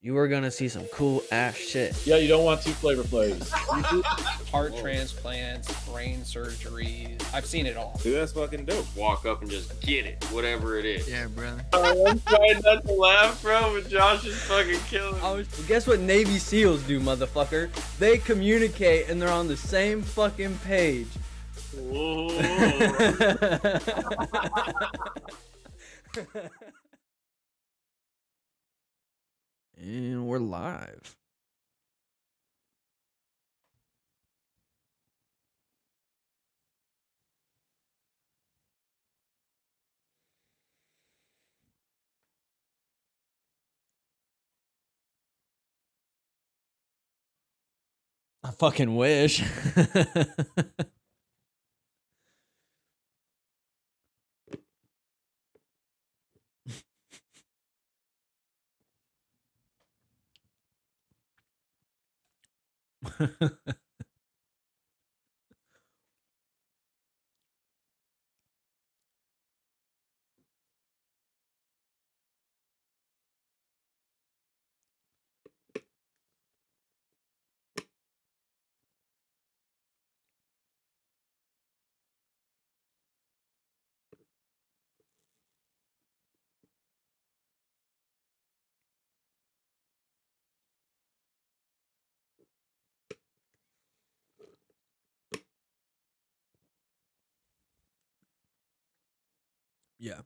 you are gonna see some cool ass shit. Yeah, you don't want two Flavor Flavs. Heart transplants, brain surgeries. I've seen it all. Dude, that's fucking dope. Walk up and just get it, whatever it is. Yeah, brother. I'm trying not to laugh, bro, but Josh is fucking killing me. Well, guess what Navy SEALs do, motherfucker? They communicate and they're on the same fucking page. Whoa. And we're live. I fucking wish. Yeah.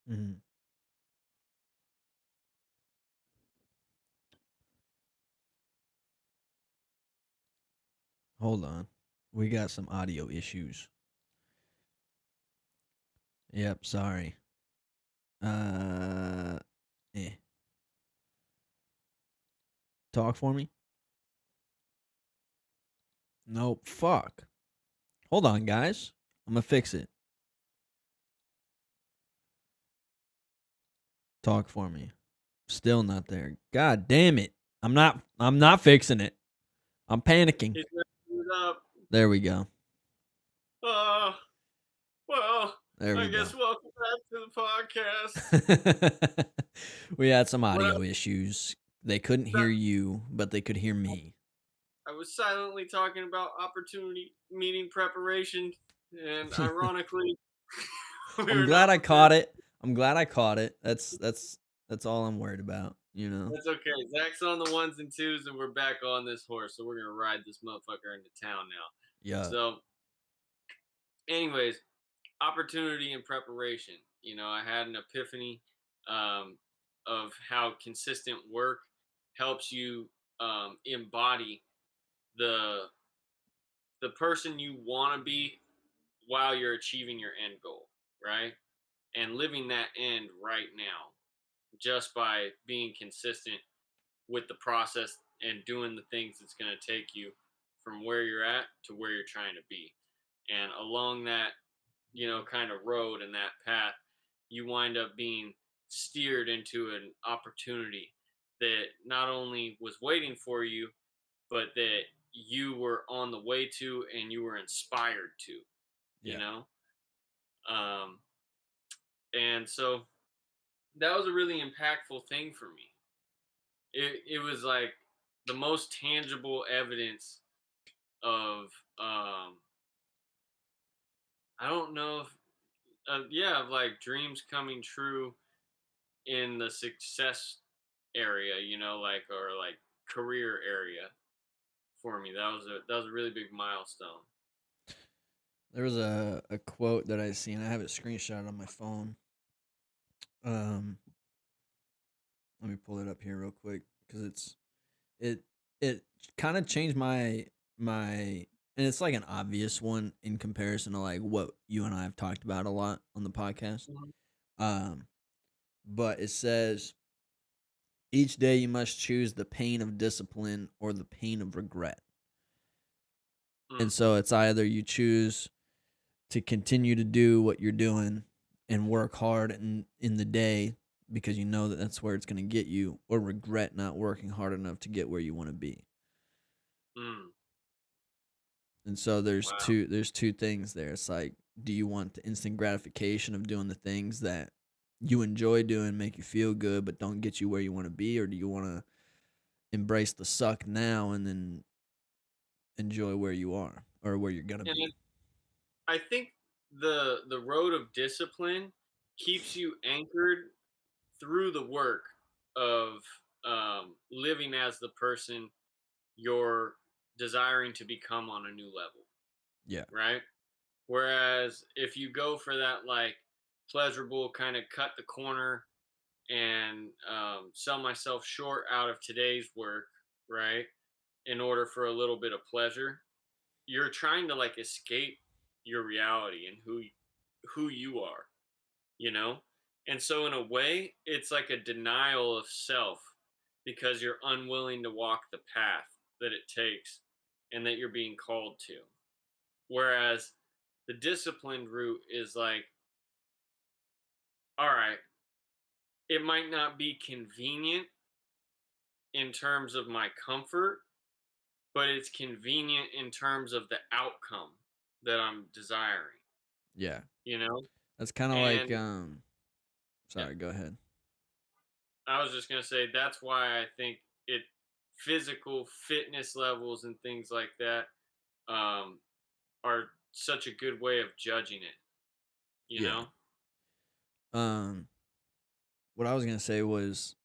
Mhm. Hold on. We got some audio issues. Yep, sorry. Eh. Talk for me? Nope, fuck. Hold on, guys. I'm gonna fix it. Talk for me. Still not there. God damn it. I'm not fixing it. I'm panicking. He's messing it up. There we go. Well, There we I guess go. welcome back to the podcast. We had some audio issues. They couldn't hear you, but they could hear me. I was silently talking about opportunity meeting preparation, and ironically, I'm glad I caught it. That's all I'm worried about, you know. That's okay. Zach's on the ones and twos, and we're back on this horse, so we're gonna ride this motherfucker into town now. Yeah. So, anyways, opportunity and preparation. You know, I had an epiphany of how consistent work helps you embody the person you want to be while you're achieving your end goal, right? And living that end right now just by being consistent with the process and doing the things that's going to take you from where you're at to where you're trying to be. And along that, you know, kind of road and that path, you wind up being steered into an opportunity that not only was waiting for you, but that you were on the way to and you were inspired to, you know? And so that was a really impactful thing for me. It was like the most tangible evidence of I don't know if of like dreams coming true in the success area, you know, like or like career area for me. That was a really big milestone. There was a quote that I seen. I have it screenshot on my phone. Let me pull it up here real quick because it kind of changed my and it's like an obvious one in comparison to like what you and I have talked about a lot on the podcast. Mhm. Um, but it says each day you must choose the pain of discipline or the pain of regret. And Mm. so it's either you choose to continue to do what you're doing and work hard in the day because you know that that's where it's going to get you, or regret not working hard enough to get where you want to be. Mm. And so Wow. there's two things there. It's like, do you want the instant gratification of doing the things that you enjoy doing, make you feel good, but don't get you where you want to be, or do you want to embrace the suck now and then enjoy where you are or where you're gonna And be? I think the road of discipline keeps you anchored through the work of living as the person you're desiring to become on a new level, Yeah, right? Whereas if you go for that like pleasurable kind of cut the corner and sell myself short out of today's work, right? In order for a little bit of pleasure, you're trying to like escape your reality and who you are, you know? And so in a way, it's like a denial of self because you're unwilling to walk the path that it takes and that you're being called to. Whereas the disciplined route is like, all right, it might not be convenient in terms of my comfort, but it's convenient in terms of the outcome that I'm desiring, yeah. you know? That's kind of like And yeah, Sorry, go ahead. I was just gonna say that's why I think it physical fitness levels and things like that um, are such a good way of judging it. You Yeah. know? Um, what I was gonna say was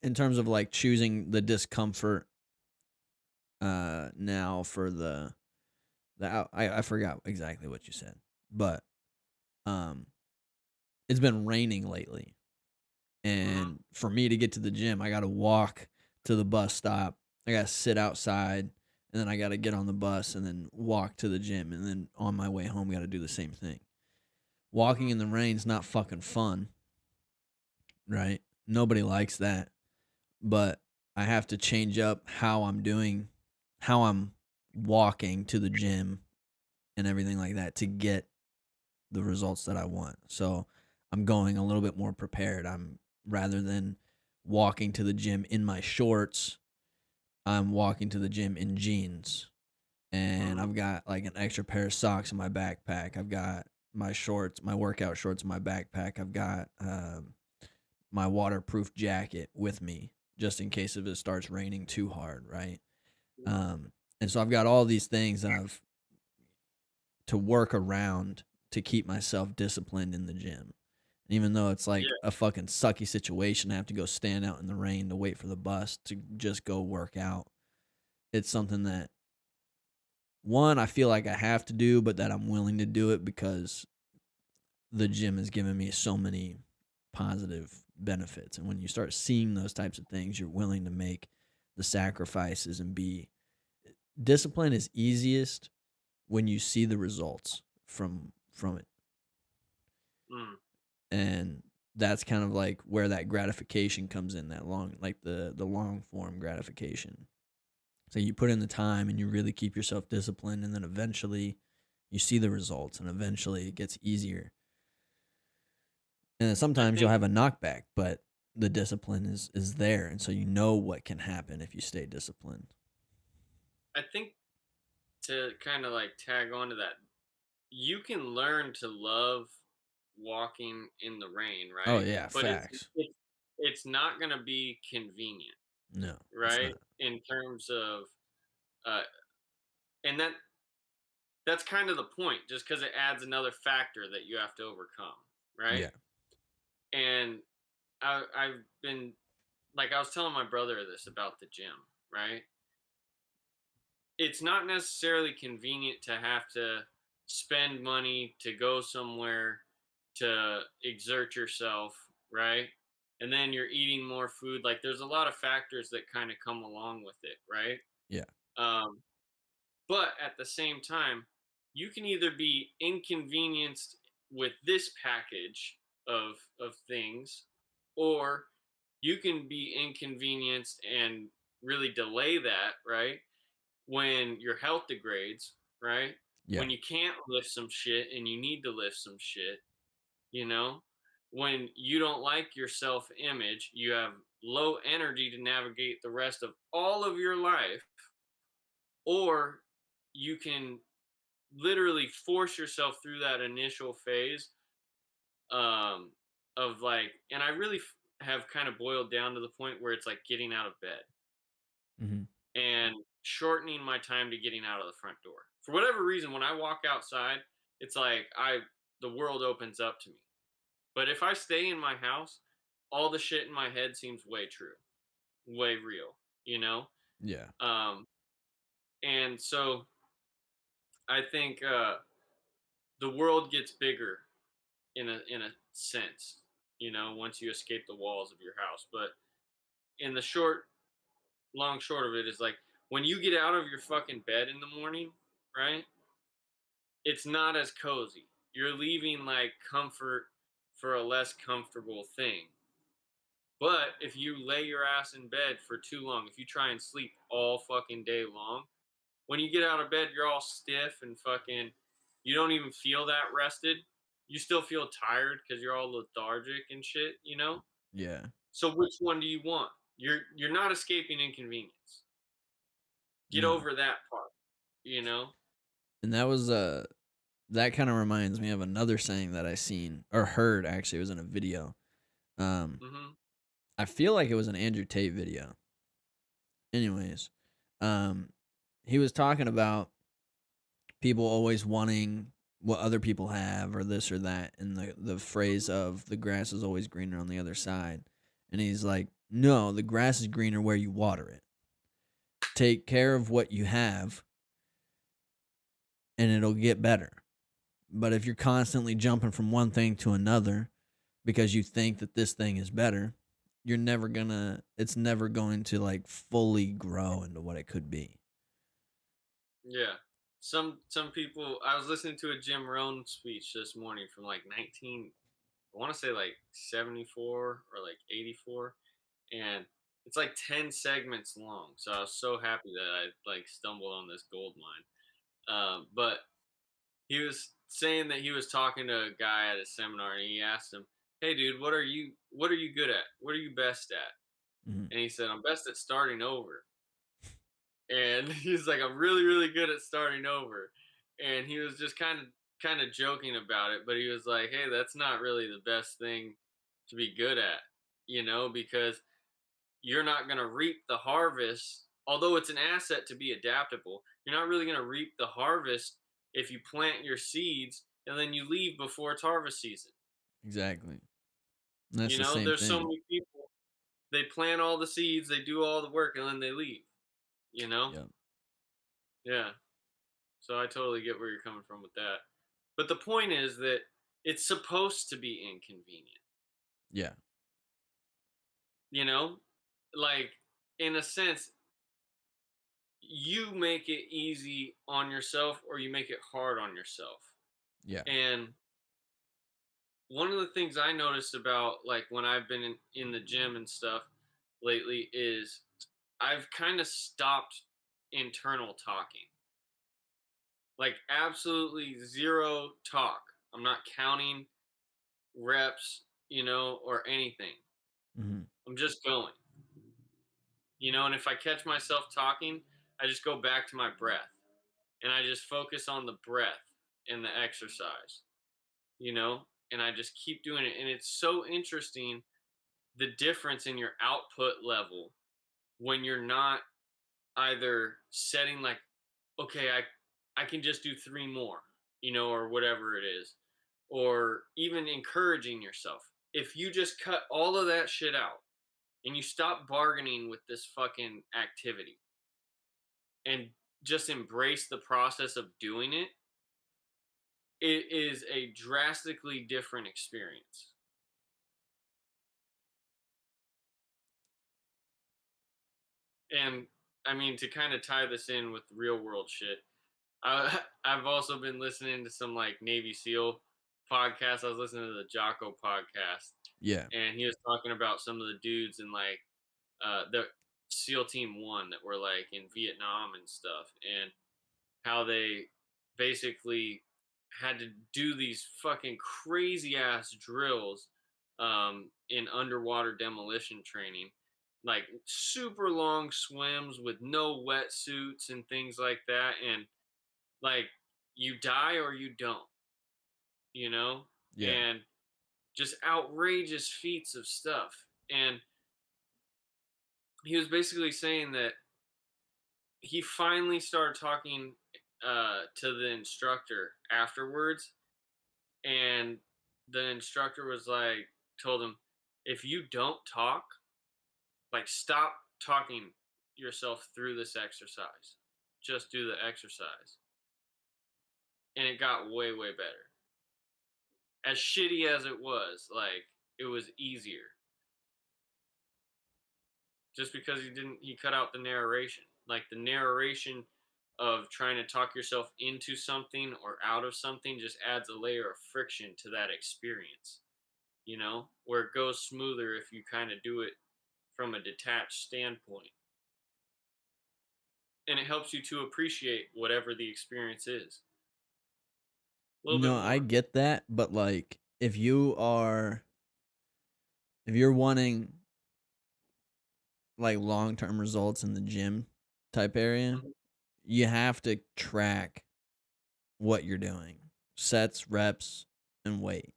in terms of like choosing the discomfort now for I forgot exactly what you said, but um it's been raining lately, Hmm. and for me to get to the gym I gotta walk to the bus stop, I gotta sit outside, and then I gotta get on the bus and then walk to the gym, and then on my way home gotta do the same thing. Walking Hmm. in the rain's not fucking fun, right? Nobody likes that, but I have to change up how I'm walking to the gym and everything like that to get the results that I want. So I'm going a little bit more prepared. I'm Rather than walking to the gym in my shorts, I'm walking to the gym in jeans. And Hmm. I've got like an extra pair of socks in my backpack. I've got my shorts, my workout shorts in my backpack. I've got my waterproof jacket with me just in case if it starts raining too hard, right? Um, and so I've got all these things that I've to work around to keep myself disciplined in the gym. And even though it's like Yeah. a fucking sucky situation, I have to go stand out in the rain to wait for the bus to just go work out. It's something that one I feel like I have to do, but that I'm willing to do it because the gym has given me so many positive benefits. And when you start seeing those types of things, you're willing to make the sacrifices and be discipline is easiest when you see the results from it. Mm. And that's kind of like where that gratification comes in, that long like the long form gratification. So you put in the time and you really keep yourself disciplined, and then eventually you see the results and eventually it gets easier. And then I sometimes you'll think have a knockback, but the discipline is there, and so you know what can happen if you stay disciplined. I think to kind of like tag on to that, you can learn to love walking in the rain, Oh right? yeah, But facts. it's not gonna be convenient, No, it's right? not. In terms of uh, and that's kind of the point, just because it adds another factor that you have to overcome, right? Yeah. And I've been like I was telling my brother this about the gym, right? It's not necessarily convenient to have to spend money to go somewhere to exert yourself, right? And then you're eating more food. Like there's a lot of factors that kind of come along with it, right? Yeah. Um, But at the same time, you can either be inconvenienced with this package of things, or you can be inconvenienced and really delay that, right? When your health degrades, right? Yeah. When you can't lift some shit and you need to lift some shit, you know? When you don't like your self image, you have low energy to navigate the rest of all of your life, or you can literally force yourself through that initial phase um of like, and I really have kind of boiled down to the point where it's like getting out of bed Hmm. and shortening my time to getting out of the front door. For whatever reason, when I walk outside, it's like the world opens up to me. But if I stay in my house, all the shit in my head seems way true, way real, you know? Yeah. Um and so I think the world gets bigger in a sense, once you escape the walls of your house. But in the long short of it is like, when you get out of your fucking bed in the morning, right? It's not as cozy. You're leaving like comfort for a less comfortable thing. But if you lay your ass in bed for too long, if you try and sleep all fucking day long, when you get out of bed, you're all stiff and fucking, you don't even feel that rested. You still feel tired because you're all lethargic and shit, you know? Yeah. So which one do you want? You're not escaping inconvenience. Get No. over that part, you know? And that kind of reminds me of another saying that I seen or heard. Actually, it was in a video. Um, Mm-hmm. I feel like it was an Andrew Tate video. Anyways, um, he was talking about people always wanting what other people have or this or that, and the phrase of the grass is always greener on the other side. And he's like, no, the grass is greener where you water it. Take care of what you have, and it'll get better. But if you're constantly jumping from one thing to another because you think that this thing is better, it's never going to like fully grow into what it could be. Yeah. Some people, I was listening to a Jim Rohn speech this morning from like 19, I want to say like 74 or like 84, and it's like 10 segments long. So I was so happy that I like stumbled on this gold mine. But he was saying that he was talking to a guy at a seminar, and he asked him, "Hey dude, what are you good at? What are you best at?" Mhm. And he said, "I'm best at starting over." And he's like, "I'm really really good at starting over." And he was just kind of joking about it, but he was like, "Hey, that's not really the best thing to be good at, because you're not going to reap the harvest. Although it's an asset to be adaptable, you're not really going to reap the harvest if you plant your seeds and then you leave before it's harvest season." Exactly. And that's the same There's so thing. many people, they plant all the seeds, they do all the work, and then they leave, you know? Yep. Yeah. So I totally get where you're coming from with that. But the point is that it's supposed to be inconvenient, Yeah. you know? Like, in a sense, you make it easy on yourself or you make it hard on yourself. Yeah. And one of the things I noticed about like when I've been in the gym and stuff lately is I've kind of stopped internal talking. Like absolutely zero talk. I'm not counting reps, or anything. Hmm. I'm just going. And if I catch myself talking, I just go back to my breath and I just focus on the breath and the exercise, and I just keep doing it. And it's so interesting the difference in your output level when you're not either setting like, okay, I can just do three more, or whatever it is, or even encouraging yourself. If you just cut all of that shit out and you stop bargaining with this fucking activity and just embrace the process of doing it, it is a drastically different experience. And I mean, to kind of tie this in with real world shit, I've also been listening to some like Navy SEAL podcasts. I was listening to the Jocko podcast, Yeah. and he was talking about some of the dudes in like the SEAL Team One that were like in Vietnam and stuff, and how they basically had to do these fucking crazy ass drills in underwater demolition training, like super long swims with no wetsuits and things like that, and like you die or you don't, you know, Yeah. and just outrageous feats of stuff. And he was basically saying that he finally started talking to the instructor afterwards, and the instructor was like, told him, if you don't talk, like stop talking yourself through this exercise, just do the exercise. And it got way better. As shitty as it was, like it was easier just because he cut out the narration. Like the narration of trying to talk yourself into something or out of something just adds a layer of friction to that experience, you know, where it goes smoother if you kind of do it from a detached standpoint. And it helps you to appreciate whatever the experience is a little bit No, I more. get that, but like if you're wanting like long-term results in the gym type area, Mhm. you have to track what you're doing. Sets, reps, and weight.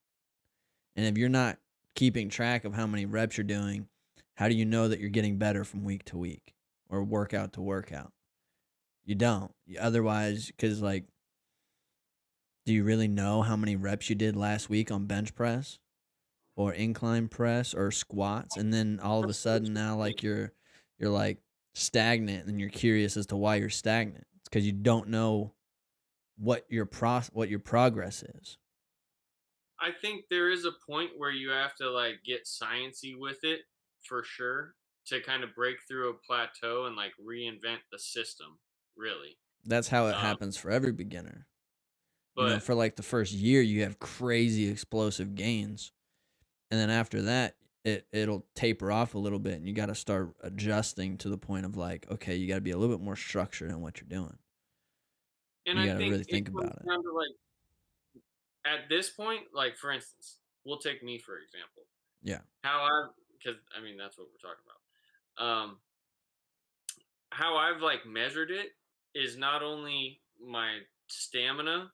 And if you're not keeping track of how many reps you're doing, how do you know that you're getting better from week to week or workout to workout? You don't. Otherwise, because like, do you really know how many reps you did last week on bench press or incline press or squats? And then all of a sudden now, like you're like stagnant, and you're curious as to why you're stagnant. It's because you don't know what your progress is. I think there is a point where you have to like get sciencey with it for sure to kind of break through a plateau and like reinvent the system, really. That's how it Um, happens for every beginner. You know, but for like the first year, you have crazy explosive gains, and then after that, it'll taper off a little bit, and you got to start adjusting to the point of like, okay, you got to be a little bit more structured in what you're doing. and You I got to think really it think comes about it. down to like at this point, like for instance, we'll take me for example. Yeah. How I because I mean that's what we're talking about. How I've like measured it is not only my stamina,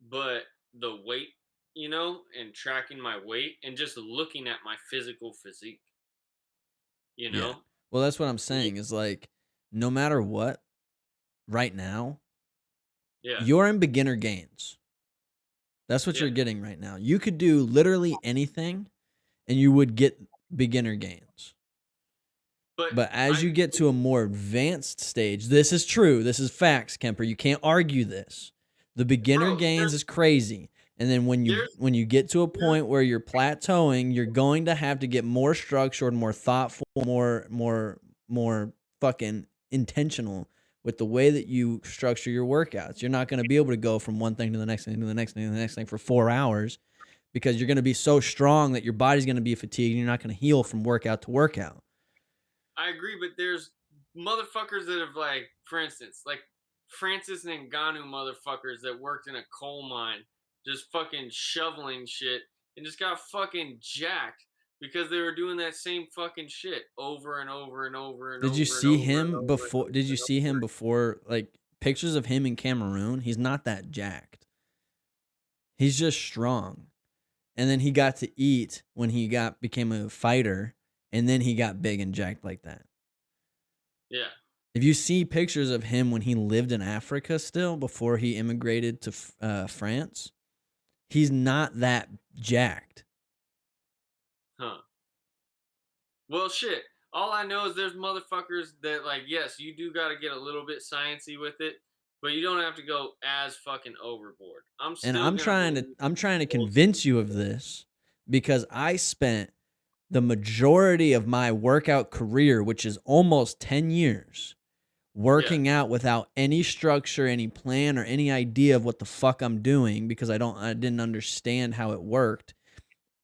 but the weight, you know, and tracking my weight and just looking at my physical physique, you Yeah. know? Well, that's what I'm Ye- saying is like, no matter what, right now, Yeah, you're in beginner gains. That's what yeah. you're getting right now. You could do literally anything and you would get beginner gains. But But as I you get to a more advanced stage, this is true. This is facts, Kemper. You can't argue this. The beginner bro, gains is crazy. And then there's when you get to a there's point where you're plateauing, you're going to have to get more structured, more thoughtful, more fucking intentional with the way that you structure your workouts. You're not going to be able to go from one thing to the next thing to the next thing to the next thing for 4 hours because you're going to be so strong that your body's going to be fatigued and you're not going to heal from workout to workout. I agree, but there's motherfuckers that have like, for instance, like Francis Ngannou motherfuckers that worked in a coal mine, just fucking shoveling shit and just got fucking jacked because they were doing that same fucking shit over and over and over and Did you over and see over and him over and before? Did over you and see him over. before? Like pictures of him in Cameroon. He's not that jacked. He's just strong. And then he got to eat when he became a fighter, and then he got big and jacked like that. Yeah. If you see pictures of him when he lived in Africa still before he immigrated to France, he's not that jacked. Huh. Well, shit. All I know is there's motherfuckers that like, yes, you do got to get a little bit sciencey with it, but you don't have to go as fucking overboard. I'm And still gonna believe I'm trying to old convince you of this because I spent the majority of my workout career, which is almost 10 years, working out without any structure, any plan, or any idea of what the fuck I'm doing because I didn't understand how it worked.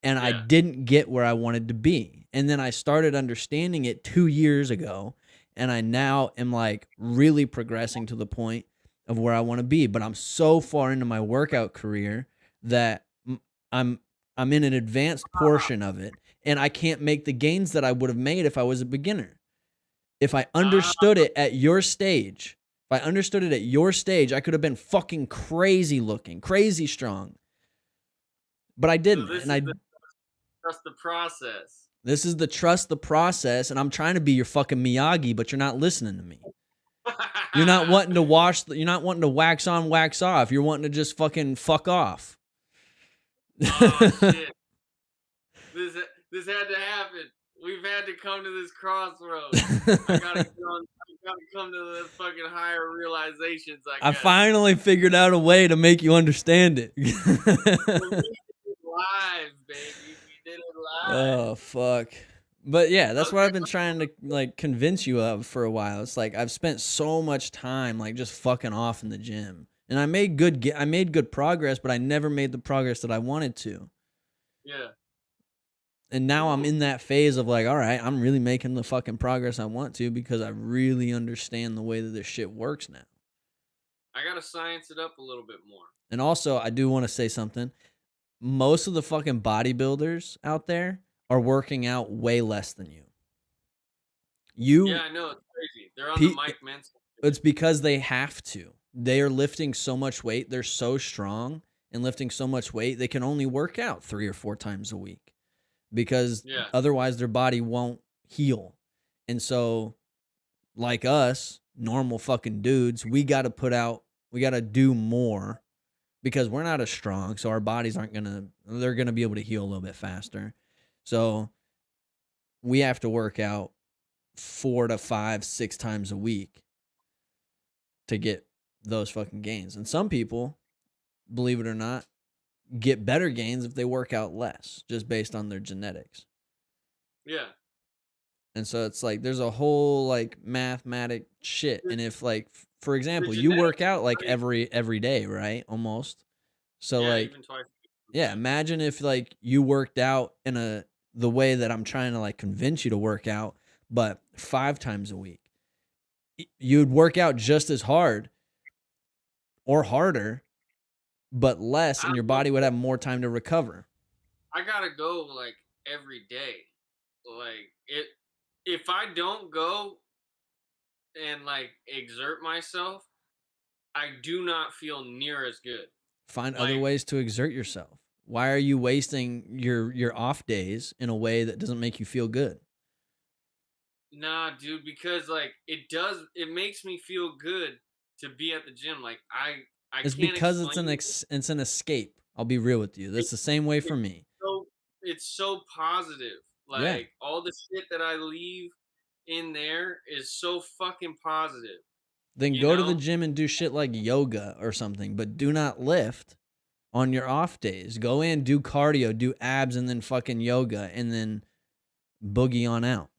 And I didn't get where I wanted to be. And then I started understanding it 2 years ago. And I now am like really progressing to the point of where I want to be. But I'm so far into my workout career that I'm in an advanced portion of it. And I can't make the gains that I would have made if I was a beginner. If I understood it at your stage, I could have been fucking crazy looking, crazy strong. But I didn't. So trust the process. This is the trust the process, and I'm trying to be your fucking Miyagi, but you're not listening to me. You're not wanting to you're not wanting to wax on, wax off. You're wanting to just fucking fuck off. Oh shit. This had to happen. We've had to come to this crossroads. I gotta come to the fucking higher realizations. I finally figured out a way to make you understand it. We did it live, baby. We did it live. Oh fuck. But yeah, that's what I've been trying to like convince you of for a while. It's like I've spent so much time like just fucking off in the gym, and I made good progress, but I never made the progress that I wanted to. Yeah. And now I'm in that phase of like, all right, I'm really making the fucking progress I want to because I really understand the way that this shit works now. I gotta science it up a little bit more. And also, I do want to say something. Most of the fucking bodybuilders out there are working out way less than you. Yeah, I know. It's crazy. They're on the Mike Mensa. It's because they have to. They are lifting so much weight. They're so strong and lifting so much weight. They can only work out 3 or 4 times a week because otherwise their body won't heal. And so, like us, normal fucking dudes, we got to do more because we're not as strong. So our bodies they're going to be able to heal a little bit faster. So we have to work out 4 to 5, 6 times a week to get those fucking gains. And some people, believe it or not, get better gains if they work out less, just based on their genetics. Yeah. And so it's like there's a whole like mathematic shit. And if like, for example, you work out like every day, right? Almost. So like, even twice. Yeah, imagine if like you worked out in the way that I'm trying to like convince you to work out, but 5 times a week. You'd work out just as hard or harder, but less, and your body would have more time to recover. I gotta go like every day. Like if I don't go and like exert myself, I do not feel near as good. Find other ways to exert yourself. Why are you wasting your off days in a way that doesn't make you feel good? Nah, dude, because like it makes me feel good to be at the gym. Like it's because it's an escape. I'll be real with you. That's the same way for me. It's so positive. Like all the shit that I leave in there is so fucking positive. Then go to the gym and do shit like yoga or something, but do not lift on your off days. Go in, do cardio, do abs, and then fucking yoga, and then boogie on out.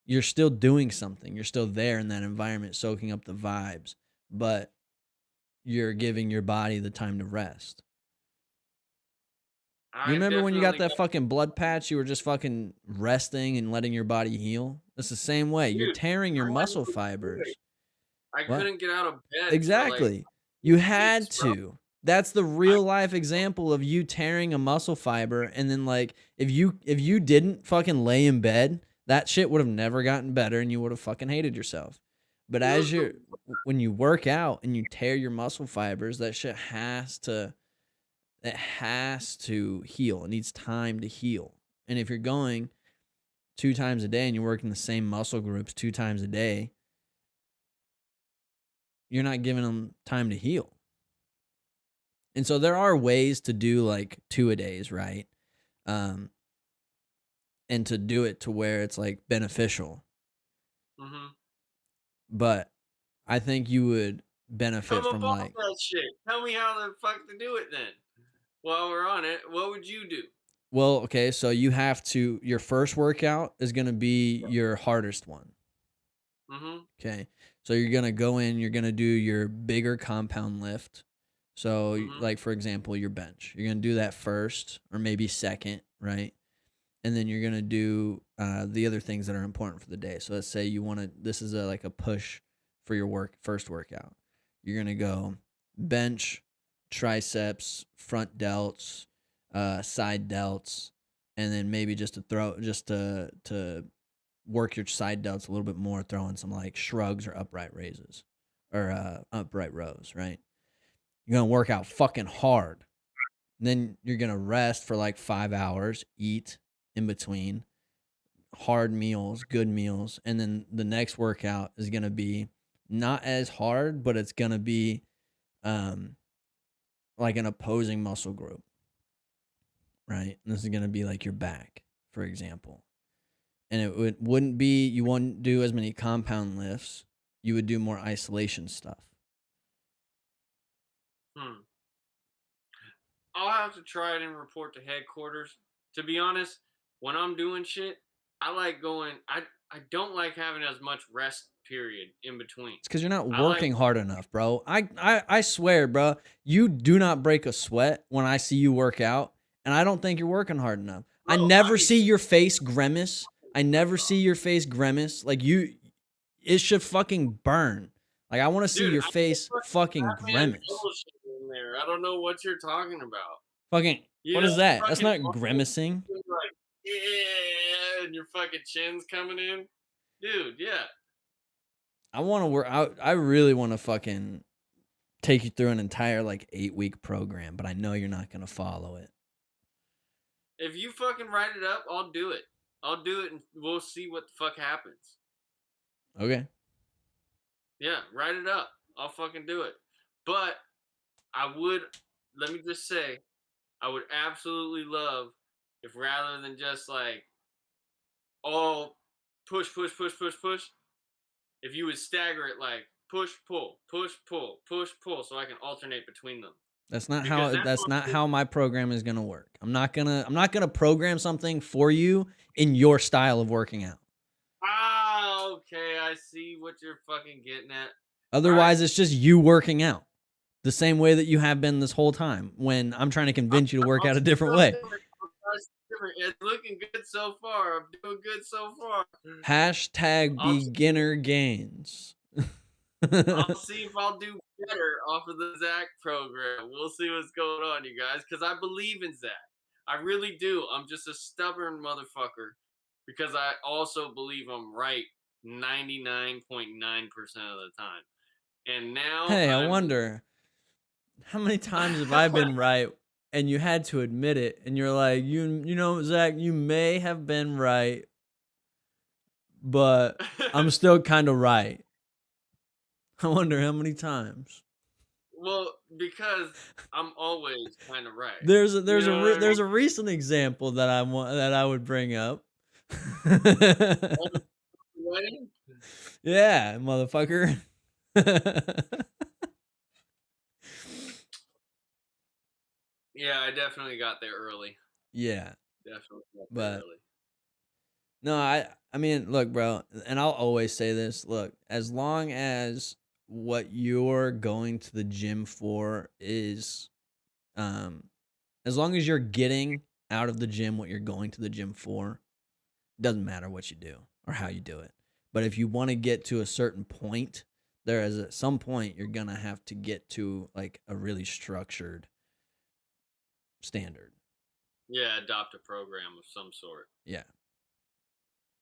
You're still doing something. You're still there in that environment, soaking up the vibes, but you're giving your body the time to rest. You remember when you got that fucking blood patch? You were just fucking resting and letting your body heal? It's the same way. Dude, you're tearing your muscle fibers. I couldn't get out of bed. Exactly. Like, you had to. That's the real life example of you tearing a muscle fiber. And then like, if you didn't fucking lay in bed, that shit would have never gotten better and you would have fucking hated yourself. But when you work out and you tear your muscle fibers, that shit has to heal. It needs time to heal. And if you're going 2 times a day and you're working the same muscle groups 2 times a day, you're not giving them time to heal. And so there are ways to do like 2-a-days, right? And to do it to where it's like beneficial. Mm-hmm. But I think you would benefit from like that shit. Tell me how the fuck to do it then. While we're on it, what would you do? Well, okay, so you have to. Your first workout is going to be your hardest one. Mm-hmm. Okay. So you're going to go in, you're going to do your bigger compound lift. So, Mm-hmm. like, for example, your bench. You're going to do that first or maybe second, right? And then you're going to do the other things that are important for the day. So let's say you want to, this is like a push for your first workout. You're going to go bench, triceps, front delts, side delts, and then maybe just to work your side delts a little bit more, throw in some like shrugs or upright raises or upright rows, right? You're going to work out fucking hard. And then you're going to rest for like 5 hours, eat in between, hard meals, good meals. And then the next workout is going to be not as hard, but it's going to be like an opposing muscle group, right? And this is going to be like your back, for example. And wouldn't be, you wouldn't do as many compound lifts. You would do more isolation stuff. I'll have to try it and report to headquarters. To be honest, when I'm doing shit, I like going. I don't like having as much rest period in between. It's because you're not I like working hard enough, bro. I swear, bro, you do not break a sweat when I see you work out, and I don't think you're working hard enough. I bro. never see your face grimace. I never see your face grimace. Like it should fucking burn. Like I want to see Dude, your I face fucking Batman grimace. bullshit in there. I don't know what you're talking about. Fucking, You what know, is that? That's fucking not grimacing. like, yeah, and your fucking chin's coming in, dude. Yeah. I want to work out. I really want to fucking take you through an entire like 8-week program, but I know you're not gonna follow it. If you fucking write it up, I'll do it. I'll do it, and we'll see what the fuck happens. Okay. Yeah, write it up. I'll fucking do it. But I would, let me just say, I would absolutely love if rather than just like all push, push, push, push, push, if you would stagger it like push, pull, push, pull, push, pull, so I can alternate between them. That's not Because how that's not how my program is gonna work. I'm not gonna program something for you in your style of working out. Ah, okay, I see what you're fucking getting at. Otherwise, it's just you working out the same way that you have been this whole time. When I'm trying to convince you to work out a different way. It's looking good so far. I'm doing good so far. Hashtag beginner gains. I'll see if I'll do better off of the Zach program. We'll see what's going on, you guys, because I believe in Zach. I really do. I'm just a stubborn motherfucker because I also believe I'm right 99.9% of the time. And now Hey, I wonder how many times have I been right and you had to admit it and you're like, you know, Zach, you may have been right, but I'm still kind of right. I wonder how many times. Well, because I'm always kind of right. There's a recent example that I would bring up. Yeah, motherfucker. Yeah, I definitely got there early. Yeah. Definitely got there early. No, I mean, look, bro, and I'll always say this, look, as long as what you're going to the gym for is as long as you're getting out of the gym what you're going to the gym for, doesn't matter what you do or how you do it. But if you want to get to a certain point, there is at some point you're going to have to get to like a really structured standard. Yeah, adopt a program of some sort. Yeah.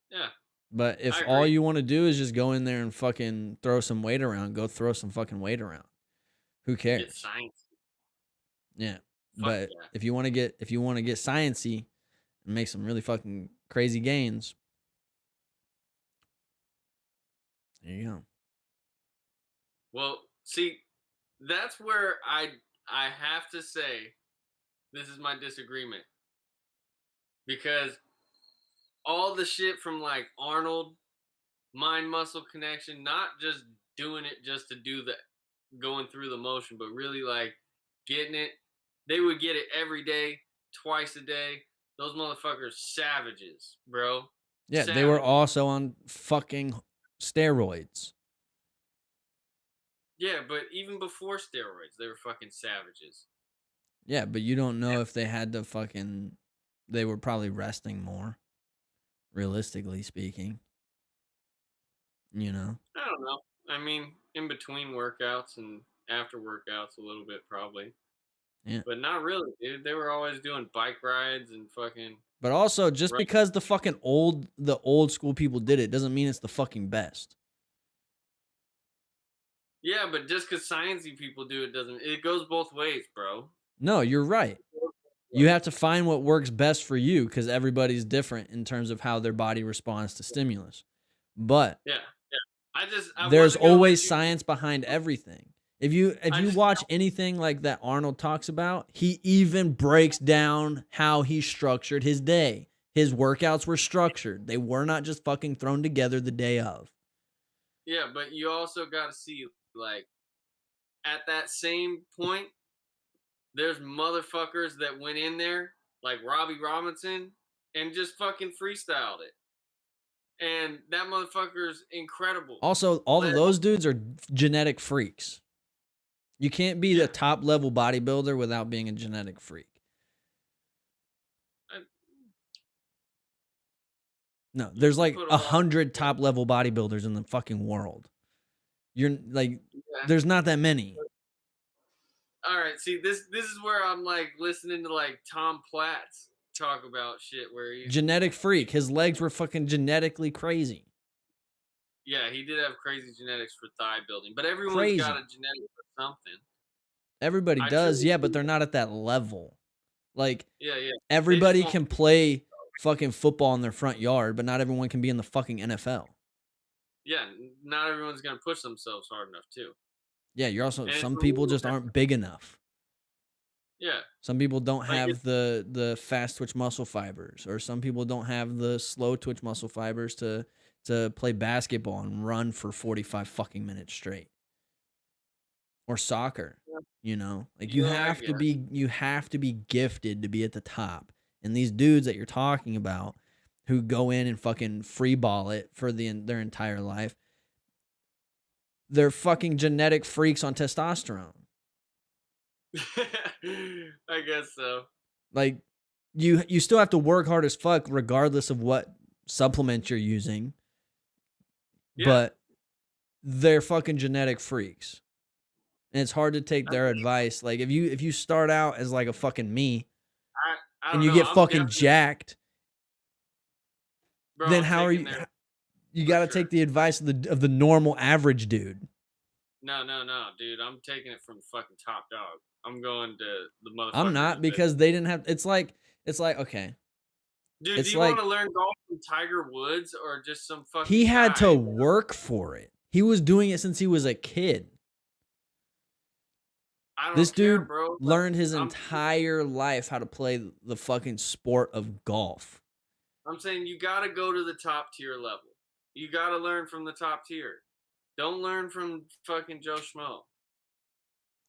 Yeah. But if all you want to do is just go in there and fucking throw some weight around, go throw some fucking weight around. Who cares? Get science. Yeah. But if you want to get sciencey and make some really fucking crazy gains, there you go. Well, see, that's where I have to say this is my disagreement. Because all the shit from like Arnold, mind muscle connection, not just doing it just to do the going through the motion, but really like getting it. They would get it every day, twice a day. Those motherfuckers savages, bro. Yeah, they were also on fucking Steroids. Yeah, but even before steroids, they were fucking savages. Yeah, but you don't know if they had to fucking. They were probably resting more, realistically speaking. You know? I don't know. I mean, in between workouts and after workouts, a little bit probably, Yeah. but not really, dude. They were always doing bike rides and fucking. But also, just Right. because the old school people did it doesn't mean it's the fucking best. Yeah, but just because sciencey people do it doesn't. It goes both ways, bro. No, you're right. You have to find what works best for you because everybody's different in terms of how their body responds to stimulus. But Yeah. I there's wasn't gonna let always you- science behind everything. If you just- watch anything like that Arnold talks about, he even breaks down how he structured his day. His workouts were structured. They were not just fucking thrown together the day of. Yeah, but you also got to see, like, at that same point, there's motherfuckers that went in there, like Robbie Robinson, and just fucking freestyled it. And that motherfucker's incredible. Also, all of But- those dudes are genetic freaks. You can't be Yeah. the top level bodybuilder without being a genetic freak. I- No, there's like put a lot- 100 top level bodybuilders in the fucking world. You're like, Yeah. there's not that many. All right, see, this is where I'm like listening to like Tom Platz talk about shit where he's Genetic freak. His legs were fucking genetically crazy. yeah, he did have crazy genetics for thigh building, but everyone's Crazy. got a genetic for something. Everybody I does, truly yeah, but do. they're not at that level. Like, Yeah. everybody won't- can play fucking football in their front yard, but not everyone can be in the fucking NFL. Yeah, not everyone's gonna push themselves hard enough too. Yeah, you're also, And some it's a people little just aren't big enough. Yeah, Some people don't Like have the fast twitch muscle fibers, or some people don't have the slow twitch muscle fibers to play basketball and run for 45 fucking minutes straight. Or soccer, you know? Like you Yeah, I have to guess. be gifted to be at the top. And these dudes that you're talking about who go in and fucking free ball it for their entire life, they're fucking genetic freaks on testosterone. I guess so. Like you still have to work hard as fuck regardless of what supplement you're using. Yeah. But they're fucking genetic freaks. And it's hard to take their advice. Like if you start out as like a fucking me I and don't you know, get I'm fucking definitely- jacked, bro, then I'm how are taking you their- you for got to sure. take the advice of the normal average dude. No, dude. I'm taking it from fucking Top Dog. I'm going to the motherfucker. I'm not, because they didn't have it's like okay. Dude, it's do you like- want to learn golf from Tiger Woods or just some fucking He had guy? to work for it. He was doing it since he was a kid. I don't This care, dude bro. Like, learned his I'm- entire life how to play the fucking sport of golf. I'm saying you got to go to the top tier level. You got to learn from the top tier. Don't learn from fucking Joe Schmo.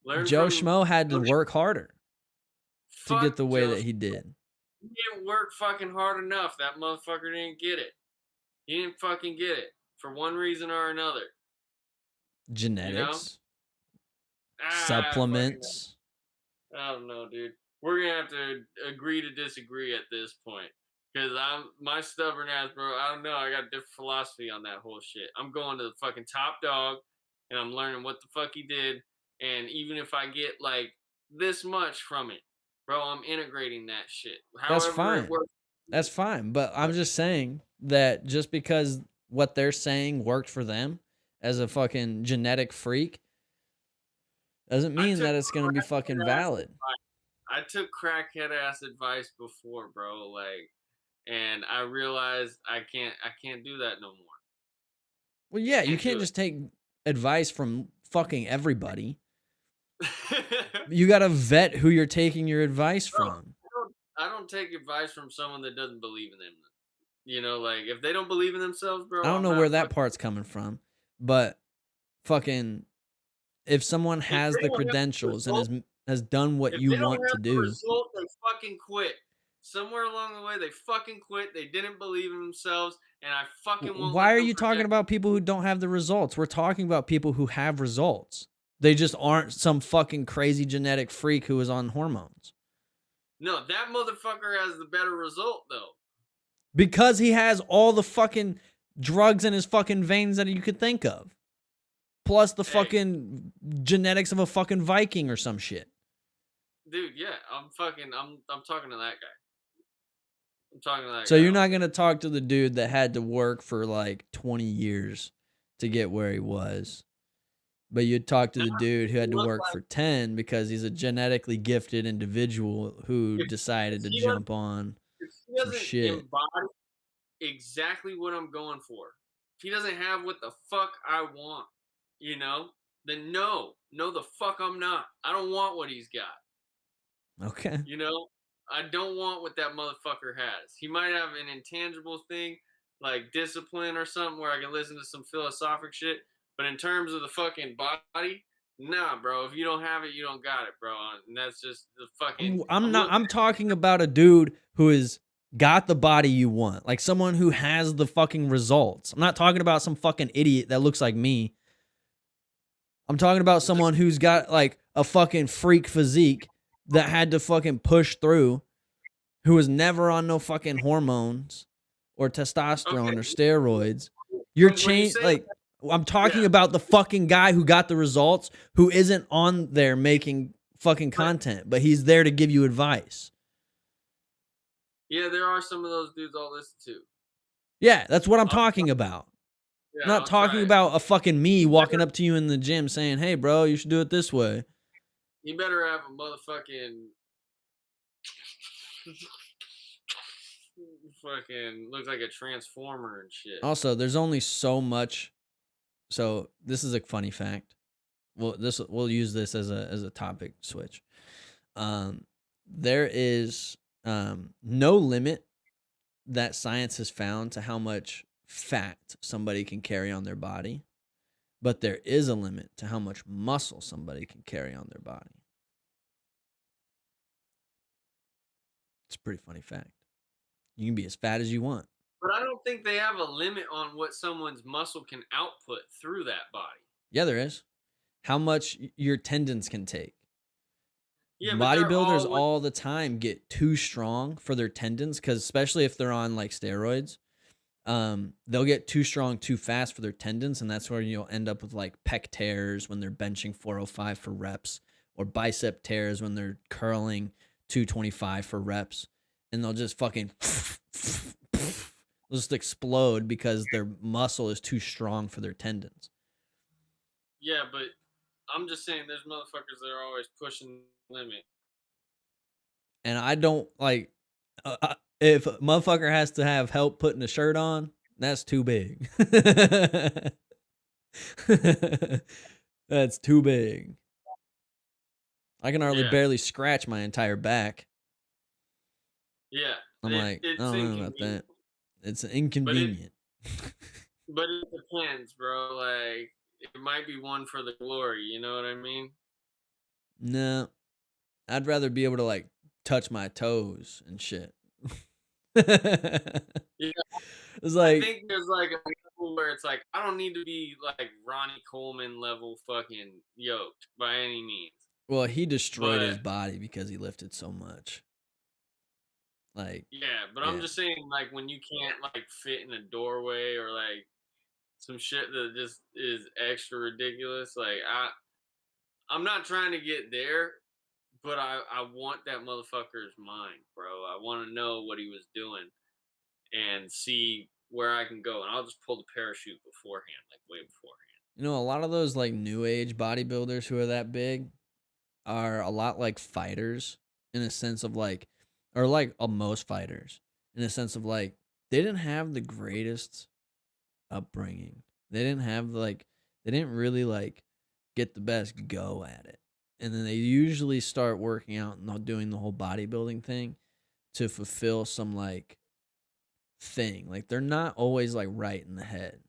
Learn Joe from, Schmo had to Joe work harder to Fuck get the way Joe that he did. He didn't work fucking hard enough. That motherfucker didn't get it. He didn't fucking get it for one reason or another. Genetics, Ah, supplements. I don't know, dude. We're gonna have to agree to disagree at this point. Cause my stubborn ass, bro. I don't know. I got a different philosophy on that whole shit. I'm going to the fucking Top Dog, and I'm learning what the fuck he did. And even if I get like this much from it, bro, I'm integrating that shit. That's However it fine. works. That's fine, but I'm just saying that just because what they're saying worked for them as a fucking genetic freak doesn't mean took that it's going to be crackhead fucking ass valid. I took crackhead ass advice before, bro. Like, and I realized I can't do that no more. Well, yeah, you Can't do can't it. just take advice from fucking everybody. You got to vet who you're taking your advice Bro, from. I don't take advice from someone that doesn't believe in them. You know, like if they don't believe in themselves, bro. I don't I'm know not where that fucking- part's coming from, but fucking if someone has they the don't have the credentials and result- has done what If you they don't want to have the do, result, they fucking quit. Somewhere along the way, they fucking quit. They didn't believe in themselves, and I fucking won't Why let are them you talking project. about people who don't have the results? We're talking about people who have results. They just aren't some fucking crazy genetic freak who is on hormones. No, that motherfucker has the better result though. Because he has all the fucking drugs in his fucking veins that you could think of. Plus the Hey. fucking genetics of a fucking Viking or some shit. Dude, yeah, I'm talking to that guy. I'm talking to that So guy. you're not going to talk to the dude that had to work for like 20 years to get where he was. But you'd talk to the dude who had to work for 10 because he's a genetically gifted individual who If decided to he jump on if he some doesn't shit. embody exactly what I'm going for, if he doesn't have what the fuck I want, you know, then no, the fuck I'm not. I don't want what he's got. Okay. You know, I don't want what that motherfucker has. He might have an intangible thing like discipline or something where I can listen to some philosophic shit. But in terms of the fucking body, nah, bro. If you don't have it, you don't got it, bro. And that's just the fucking. I'm talking about a dude who is got the body you want. Like someone who has the fucking results. I'm not talking about some fucking idiot that looks like me. I'm talking about someone who's got like a fucking freak physique that had to fucking push through, who was never on no fucking hormones or testosterone or steroids. You're changed. Like, I'm talking about the fucking guy who got the results, who isn't on there making fucking content, but he's there to give you advice. Yeah, there are some of those dudes I'll listen to. Yeah, that's what I'm talking about. Yeah, I'm not talking about a fucking me walking up to you in the gym saying, "Hey, bro, you should do it this way." You better have a motherfucking fucking looks like a transformer and shit. Also, there's only so much. So this is a funny fact. We'll use this as a topic switch. There is no limit that science has found to how much fat somebody can carry on their body, but there is a limit to how much muscle somebody can carry on their body. It's a pretty funny fact. You can be as fat as you want. But I don't think they have a limit on what someone's muscle can output through that body. Yeah, there is. How much your tendons can take. Yeah, bodybuilders all the time get too strong for their tendons, because especially if they're on like steroids, they'll get too strong too fast for their tendons, and that's where you'll end up with like pec tears when they're benching 405 for reps, or bicep tears when they're curling 225 for reps, and they'll just fucking they'll just explode because their muscle is too strong for their tendons. Yeah, but I'm just saying there's motherfuckers that are always pushing the limit. And I don't like if a motherfucker has to have help putting a shirt on, that's too big. That's too big. I can hardly barely scratch my entire back. Yeah. I'm I don't know about that. It's inconvenient. But it depends, bro. Like, it might be one for the glory, you know what I mean? No. I'd rather be able to like touch my toes and shit. Yeah. It's like, I think there's like a level where it's like, I don't need to be like Ronnie Coleman level fucking yoked by any means. Well, he destroyed his body because he lifted so much. Like, yeah, but I'm just saying, like, when you can't like fit in a doorway or like some shit that just is extra ridiculous, like I'm not trying to get there, but I want that motherfucker's mind, bro. I want to know what he was doing and see where I can go, and I'll just pull the parachute beforehand, like way beforehand. You know, a lot of those like new age bodybuilders who are that big are a lot like fighters in a sense of like, or like most fighters in a sense of like, they didn't have the greatest upbringing. They didn't really like get the best go at it. And then they usually start working out and doing the whole bodybuilding thing to fulfill some like thing. Like they're not always like right in the head.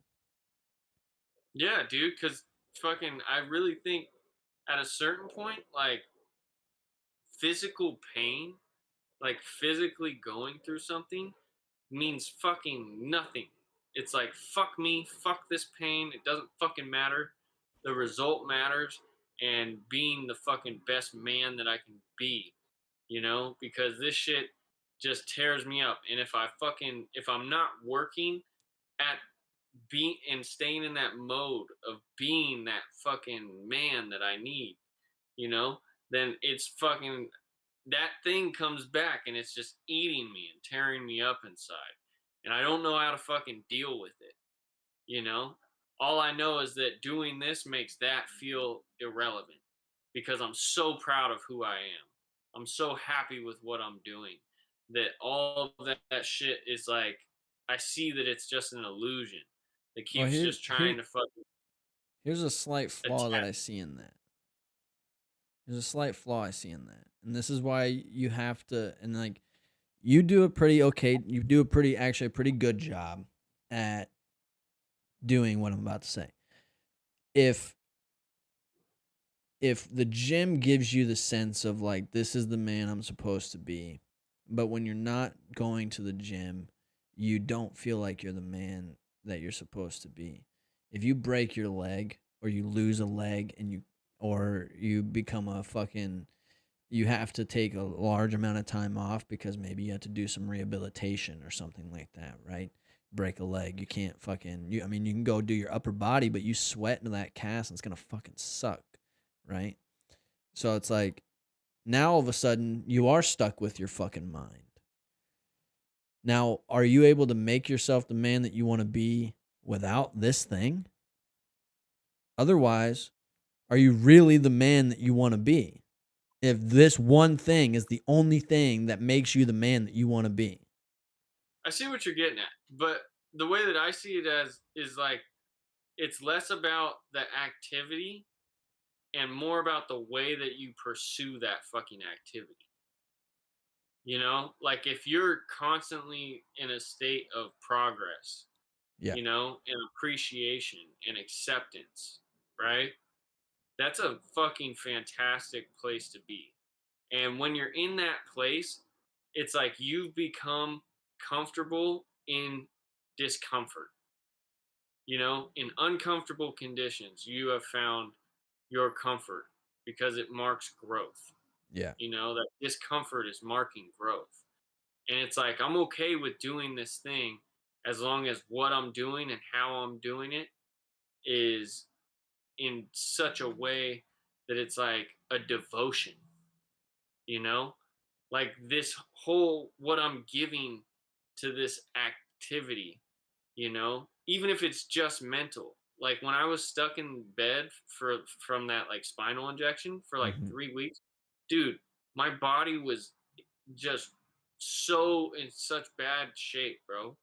Yeah, dude, because fucking, I really think at a certain point, like physical pain, like physically going through something means fucking nothing It's like, fuck me, fuck this pain. It doesn't fucking matter. The result matters, and being the fucking best man that I can be, because this shit just tears me up. And if I'm not working at being and staying in that mode of being that fucking man that I need, you know, then it's fucking that thing comes back and it's just eating me and tearing me up inside. And I don't know how to fucking deal with it, you know? All I know is that doing this makes that feel irrelevant because I'm so proud of who I am. I'm so happy with what I'm doing that all of that shit is like, I see that it's just an illusion that Well, keeps just trying to fucking here's a slight flaw that attack. I see in that. There's a slight flaw I see in that. And this is why you have to, and like, you do a pretty okay, you do a pretty, actually, a pretty good job at doing what I'm about to say. If the gym gives you the sense of like, this is the man I'm supposed to be, but when you're not going to the gym, you don't feel like you're the man that you're supposed to be. If you break your leg or you lose a leg or you become a fucking, you have to take a large amount of time off because maybe you have to do some rehabilitation or something like that, right? Break a leg, you can't fucking, I mean, you can go do your upper body, but you sweat into that cast and it's gonna fucking suck, right? So it's like, now all of a sudden you are stuck with your fucking mind. Now, are you able to make yourself the man that you want to be without this thing? Otherwise, are you really the man that you want to be if this one thing is the only thing that makes you the man that you want to be? I see what you're getting at, but the way that I see it as is like it's less about the activity and more about the way that you pursue that fucking activity. Like if you're constantly in a state of progress, Yeah. and appreciation and acceptance, right? That's a fucking fantastic place to be. And when you're in that place, it's like you've become comfortable in discomfort. In uncomfortable conditions, you have found your comfort because it marks growth. Yeah. That discomfort is marking growth. And it's like, I'm okay with doing this thing as long as what I'm doing and how I'm doing it is in such a way that it's like a devotion, you know? Like this whole, what I'm giving to this activity, even if it's just mental. Like when I was stuck in bed from that like spinal injection for like Mm-hmm. 3 weeks, dude, my body was just so in such bad shape, bro.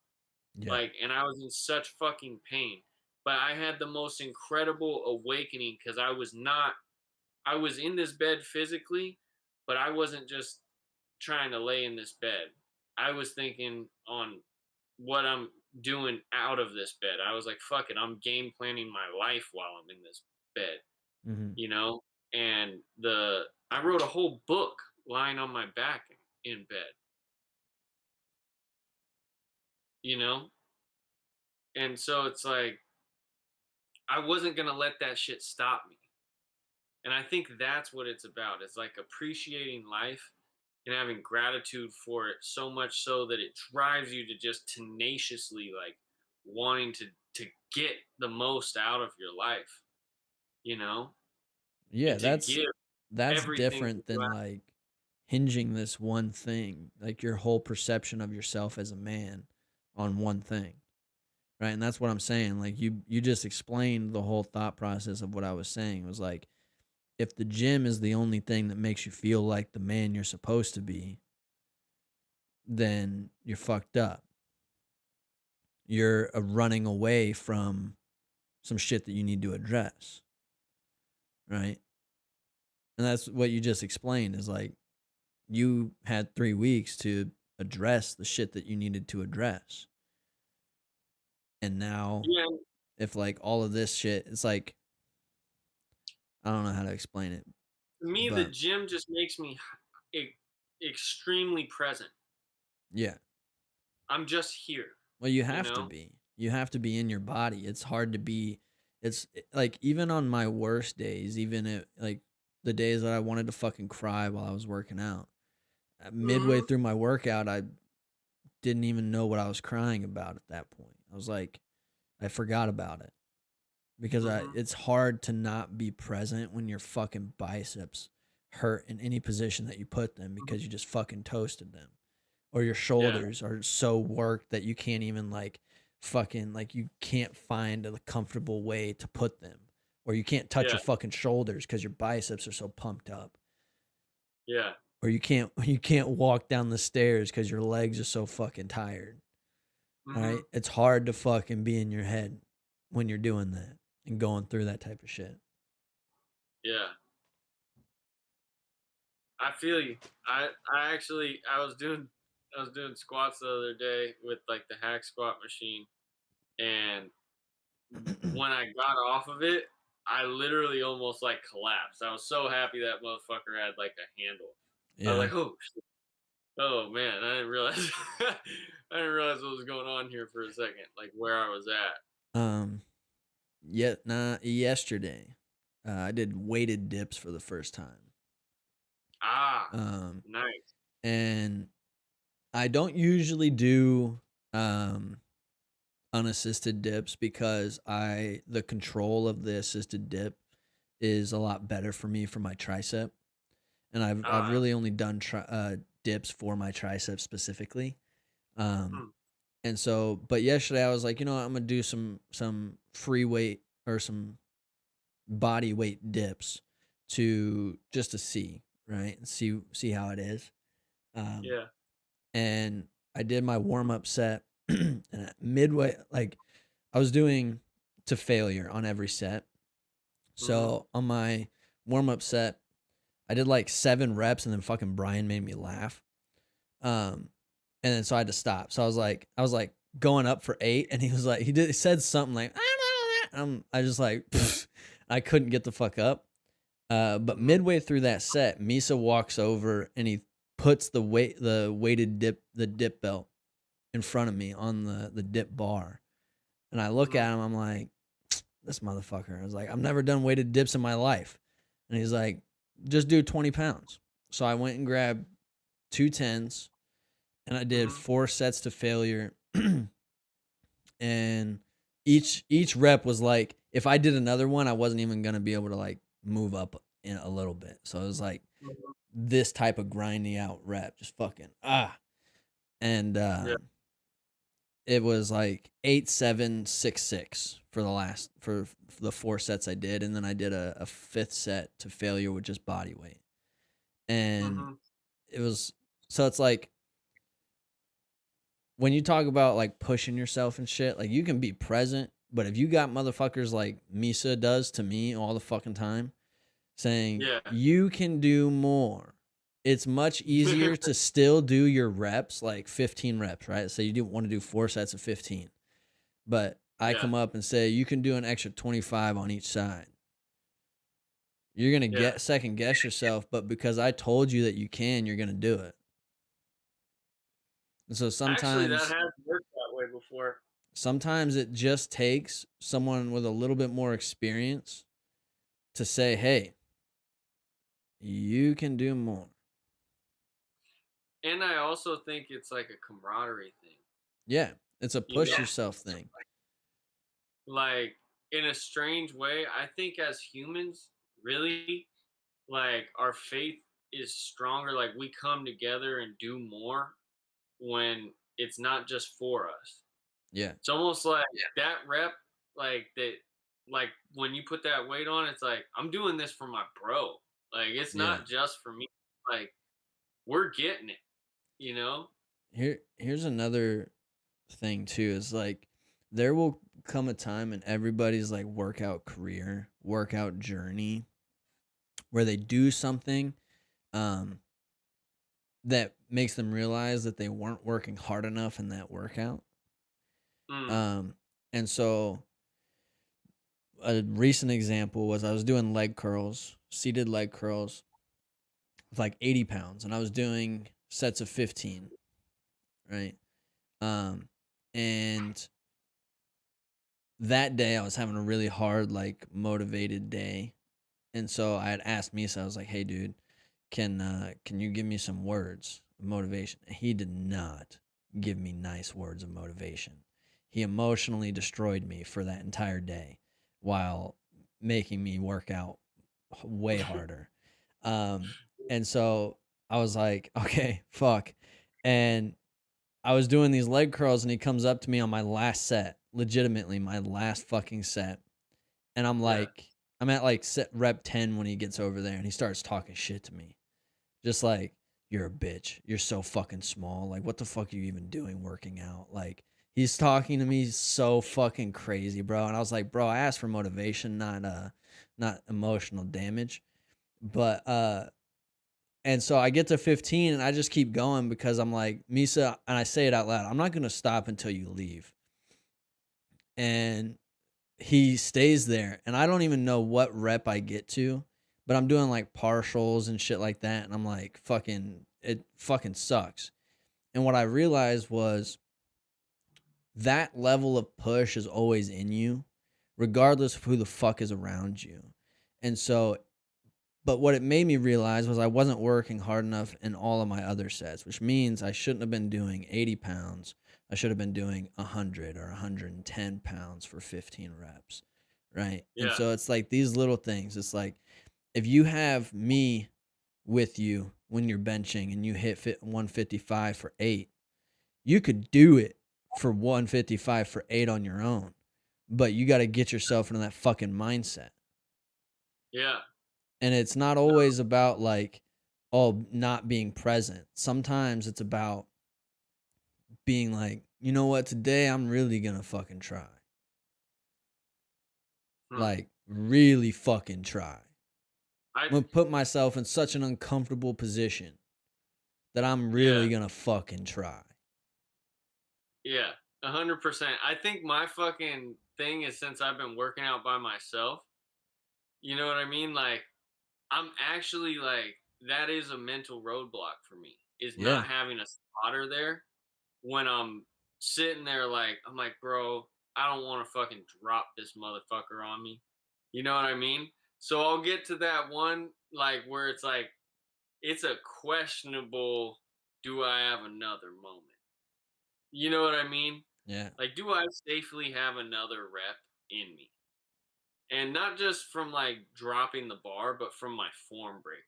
Yeah. Like, and I was in such fucking pain. But I had the most incredible awakening because I was in this bed physically, but I wasn't just trying to lay in this bed. I was thinking on what I'm doing out of this bed. I was like, fuck it, I'm game planning my life while I'm in this bed, Mm-hmm. you know? And I wrote a whole book lying on my back in bed, you know? And so it's like I wasn't gonna let that shit stop me. And I think that's what it's about. It's like appreciating life and having gratitude for it so much so that it drives you to just tenaciously like wanting to get the most out of your life, you know, Yeah, and to give that's everything that different you than like hinging this one thing, like your whole perception of yourself as a man on one thing. Right? And that's what I'm saying. Like you just explained the whole thought process of what I was saying. It was like, if the gym is the only thing that makes you feel like the man you're supposed to be, then you're fucked up. You're running away from some shit that you need to address. Right? And that's what you just explained is like, you had 3 weeks to address the shit that you needed to address. And now, yeah, if like all of this shit, it's like, I don't know how to explain it, to me the but gym just makes me e- extremely present. yeah. I'm just here, Well, you you have to know? be. You have to be in your body. It's hard to be. It's like even on my worst days, even at like the days that I wanted to fucking cry while I was working out. Midway Mhm. through my workout, I didn't even know what I was crying about at that point. I was like, I forgot about it because Mhm. it's hard to not be present when your fucking biceps hurt in any position that you put them Mhm. because you just fucking toasted them, or your Yeah. shoulders are so worked that you can't even like fucking like you can't find a comfortable way to put them, or you can't touch Yeah. your fucking shoulders because your biceps are so pumped up, Yeah. or you can't walk down the stairs because your legs are so fucking tired. All right, Mhm. it's hard to fucking be in your head when you're doing that and going through that type of shit. Yeah. I feel you. I actually I was doing squats the other day with like the hack squat machine, and when I got off of it, I literally almost like collapsed. I was so happy that motherfucker had like a handle. I was Yeah. like, oh, oh man, I didn't realize I didn't realize what was going on here for a second, like where I was at. Um. Yet, nah. Yesterday, I did weighted dips for the first time. Ah, Um. nice. And I don't usually do um unassisted dips because I the control of the assisted dip is a lot better for me for my tricep, and I've Ah, really only done dips for my tricep specifically. Um, hmm, and so, but yesterday I was like, you know what, I'm gonna do some free weight or some body weight dips to just to see, right, and see how it is. Um, yeah. and I did my warm up set, and at midway, like I was doing to failure on every set. Mhm. So on my warm up set, I did like 7 reps, and then fucking Brian made me laugh. Um, and then so I had to stop. So I was like going up for 8, and he said something like I just like I couldn't get the fuck up. But Mhm. midway through that set, Misa walks over and he puts the weighted dip belt in front of me on the dip bar. And I look Mhm. at him, I'm like, this motherfucker. I was like, I've never done weighted dips in my life. And he's like, just do 20 pounds. So I went and grabbed 2 10s, and I did Mhm. 4 sets to failure. And each rep was like, if I did another one, I wasn't even gonna be able to like move up in a little bit. So it was like Mhm. this type of grinding out rep, just fucking and Yeah. it was like 8 7 6 6 for for the 4 sets I did, and then I did a fifth set to failure with just body weight, and Mhm. it was so it's like when you talk about like pushing yourself and shit, like you can be present, but if you got motherfuckers like Misa does to me all the fucking time, saying Yeah. you can do more. It's much easier to still do your reps, like 15 reps, right? So you do want to do 4 sets of 15. But I Yeah. come up and say you can do an extra 25 on each side. You're going to Yeah. get second guess yourself, but because I told you that you can, you're going to do it. And so Actually, that sometimes has worked that way before. sometimes it just takes someone with a little bit more experience to say, "Hey, you can do more." And I also think it's like a camaraderie thing. Yeah, it's a You push know, yourself thing. like in a strange way, I think as humans, really, like our faith is stronger. Like we come together and do more when it's not just for us. Yeah. It's almost like that rep, like that, like when you put that weight on, it's like I'm doing this for my bro. Like it's Yeah. not just for me. Like we're getting it, you know? Here's another thing too is like there will come a time in everybody's like workout career, workout journey where they do something um that makes them realize that they weren't working hard enough in that workout. Mm, Um and so a recent example was I was doing leg curls, seated leg curls with like 80 pounds, and I was doing sets of 15, right? Um and that day I was having a really hard, like, motivated day. And so I had asked Misa, I was like, "Hey, dude, can you give me some words of motivation?" And he did not give me nice words of motivation. He emotionally destroyed me for that entire day while making me work out way harder. Um, and so I was like, "Okay, fuck." And I was doing these leg curls, and he comes up to me on my last set, legitimately my last fucking set, and Yeah. I'm at like set rep 10 when he gets over there, and he starts talking shit to me. Just like, "You're a bitch. You're so fucking small. Like, what the fuck are you even doing working out?" Like, he's talking to me so fucking crazy, bro. And I was like, "Bro, I asked for motivation, not emotional damage." But and so I get to 15 and I just keep going because I'm like, "Misa," and I say it out loud, "I'm not gonna stop until you leave." And he stays there, and I don't even know what rep I get to, but I'm doing like partials and shit like that, and I'm like, it fucking sucks. And what I realized was that level of push is always in you, regardless of who the fuck is around you. And so, but what it made me realize was I wasn't working hard enough in all of my other sets, which means I shouldn't have been doing 80 pounds. I should have been doing 100 or 110 pounds for 15 reps. Right. And Yeah. so it's like these little things. It's like if you have me with you when you're benching and you hit 155 for 8, you could do it for 155 for 8 on your own. But you got to get yourself into that fucking mindset. Yeah. And it's not No. always about like, oh, not being present. Sometimes it's about being like, "You know what, today I'm really gonna fucking try." Hmm. Like, really fucking try. I I'm gonna put myself in such an uncomfortable position that I'm yeah. really gonna fucking try. Yeah. 100%. I think my fucking thing is since I've been working out by myself, you know what I mean? Like I'm actually like that is a mental roadblock for me. Is Yeah. not having a spotter there when I'm sitting there like I'm like, bro, I don't want to fucking drop this motherfucker on me. You know what I mean? So I'll get to that one like where it's like it's a questionable do I have another moment? You know what I mean? Yeah. Like do I safely have another rep in me? And not just from like dropping the bar, but from my form breaking.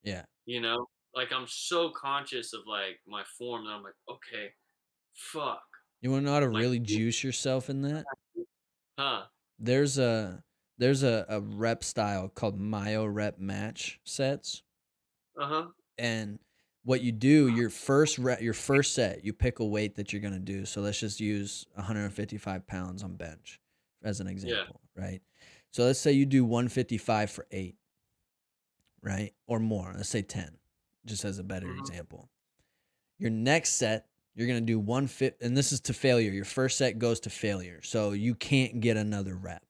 Yeah. You know? Like I'm so conscious of like my form that I'm like, okay, fuck. You wanna know how to My really juice yourself in that? huh. There's a there's a rep style called myo rep match sets. Uh-huh. And what you do, your first set, you pick a weight that you're gonna do. So let's just use 155 pounds on bench as an Yeah. example, right? So let's say you do 155 for 8, right? Or more. Let's say 10, just as a better Mhm. example. Your next set, you're gonna do 150, and this is to failure. Your first set goes to failure, so you can't get another rep.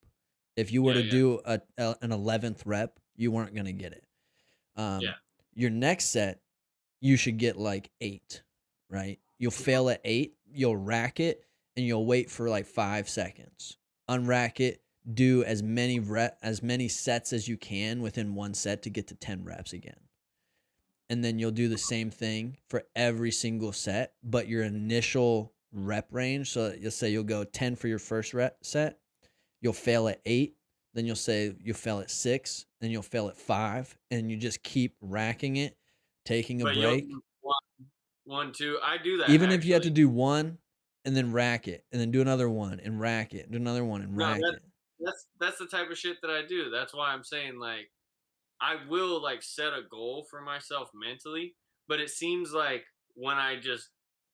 If you were Yeah, to yeah. do an 11th rep, you weren't gonna get it. Yeah. Your next set, you should get like 8, right? You'll Mhm. fail at 8, you'll rack it, and you'll wait for like 5 seconds. Unrack it, do as many sets as you can within one set to get to 10 reps again. And then you'll do the same thing for every single set, but your initial rep range, so you'll say you'll go 10 for your first rep set, you'll fail at 8, then you'll say you'll fail at 6, then you'll fail at 5, and you just keep racking it, taking a But you'll break. do one, two. I do that Even if you have to actually. do one and then rack it, and then do another one and rack it, do another one and No, rack that it. that's the type of shit that I do. That's why I'm saying like I will like set a goal for myself mentally, but it seems like when I just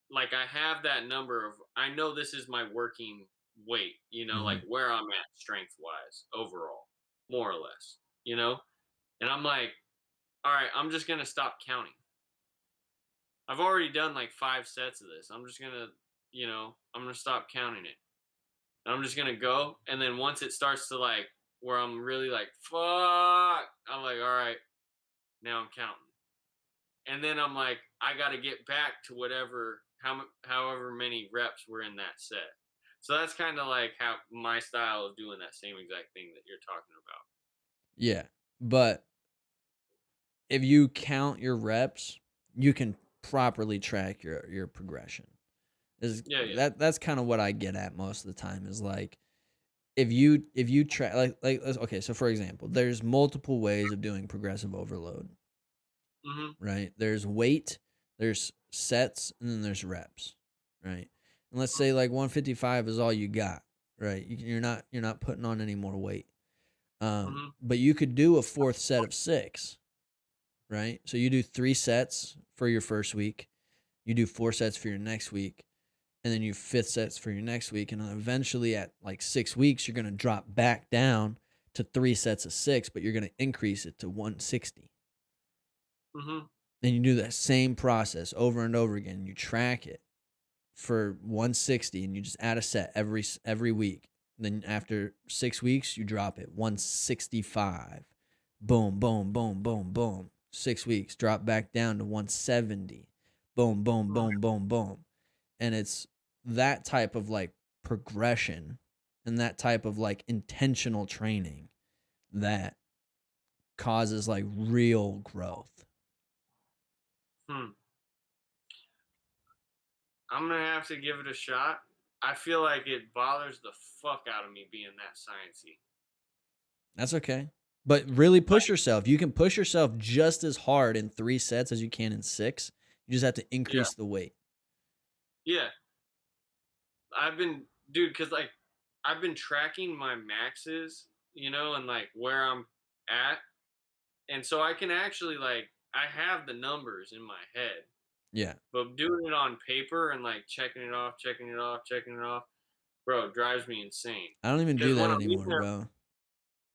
like I have that number of I know this is my working weight, you know, like Mhm. where I'm at strength wise overall, more or less, you know? And I'm like, all right, I'm just gonna stop counting. I've already done like 5 sets of this. I'm just gonna, I'm gonna stop counting it. And I'm just gonna go. And then once it starts to like where I'm really like, fuck, I'm like, all right, now I'm counting. And then I'm like, I got to get back to whatever, however many reps were in that set. So that's kind of like how my style of doing that same exact thing that you're talking about. Yeah. But if you count your reps, you can properly track your progression. Yeah. That's kind of what I get at most of the time is like if you track okay, so for example, there's multiple ways of doing progressive overload, Mhm. right? There's weight, there's sets, and then there's reps, right? And let's say like 155 is all you got, right? You're not putting on any more weight. Mhm. But you could do a fourth set of 6, right? So you do 3 sets for your first week, you do 4 sets for your next week, and then you 5th sets for your next week, and then eventually at like 6 weeks you're going to drop back down to 3 sets of 6, but you're going to increase it to 160. Mhm. And you do that same process over and over again. You track it for 160 and you just add a set every week. Then after 6 weeks you drop it 165. Boom, boom, boom, boom, boom. 6 weeks drop back down to 170. Boom, boom, boom, boom, boom. And it's that type of like progression and that type of like intentional training that causes like real growth. Hmm. I'm gonna have to give it a shot. I feel like it bothers the fuck out of me being that sciencey. That's okay. But really push Like, yourself. You can push yourself just as hard in 3 sets as you can in 6. You just have to yeah, increase the weight. yeah. I've been, dude, because like I've been tracking my maxes, and like where I'm at, and so I can actually like I have the numbers in my head, Yeah. but doing it on paper and like checking it off, checking it off, checking it off, bro, it drives me insane. I don't even Because do that anymore, bro.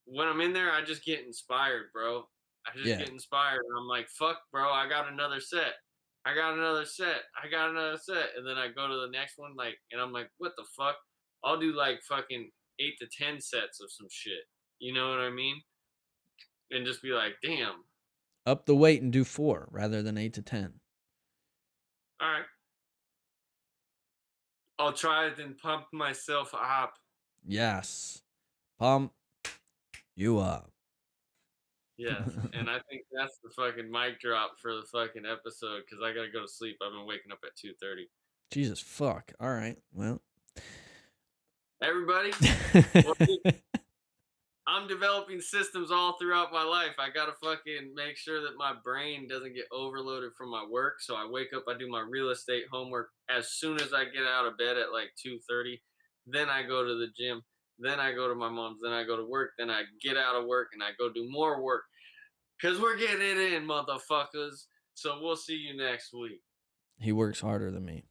when I'm in there, I just get inspired, bro. I just Yeah. get inspired, and I'm like, fuck, bro, I got another set. I got another set. I got another set. And then I go to the next one, like, and I'm like, what the fuck? I'll do like fucking 8 to 10 sets of some shit. You know what I mean? And just be like, damn. Up the weight and do 4 rather than 8 to 10. All right. I'll try it and pump myself up. Yes. Pump you up. Yes. And I think that's the fucking mic drop for the fucking episode because I got to go to sleep. I've been waking up at 2:30. Jesus fuck. All right. Well. Everybody, well, dude, I'm developing systems all throughout my life. I gotta fucking make sure that my brain doesn't get overloaded from my work. So I wake up, I do my real estate homework as soon as I get out of bed at like 2:30. Then I go to the gym. Then I go to my mom's. Then I go to work. Then I get out of work and I go do more work. Cause we're getting it in, motherfuckers. So we'll see you next week. He works harder than me.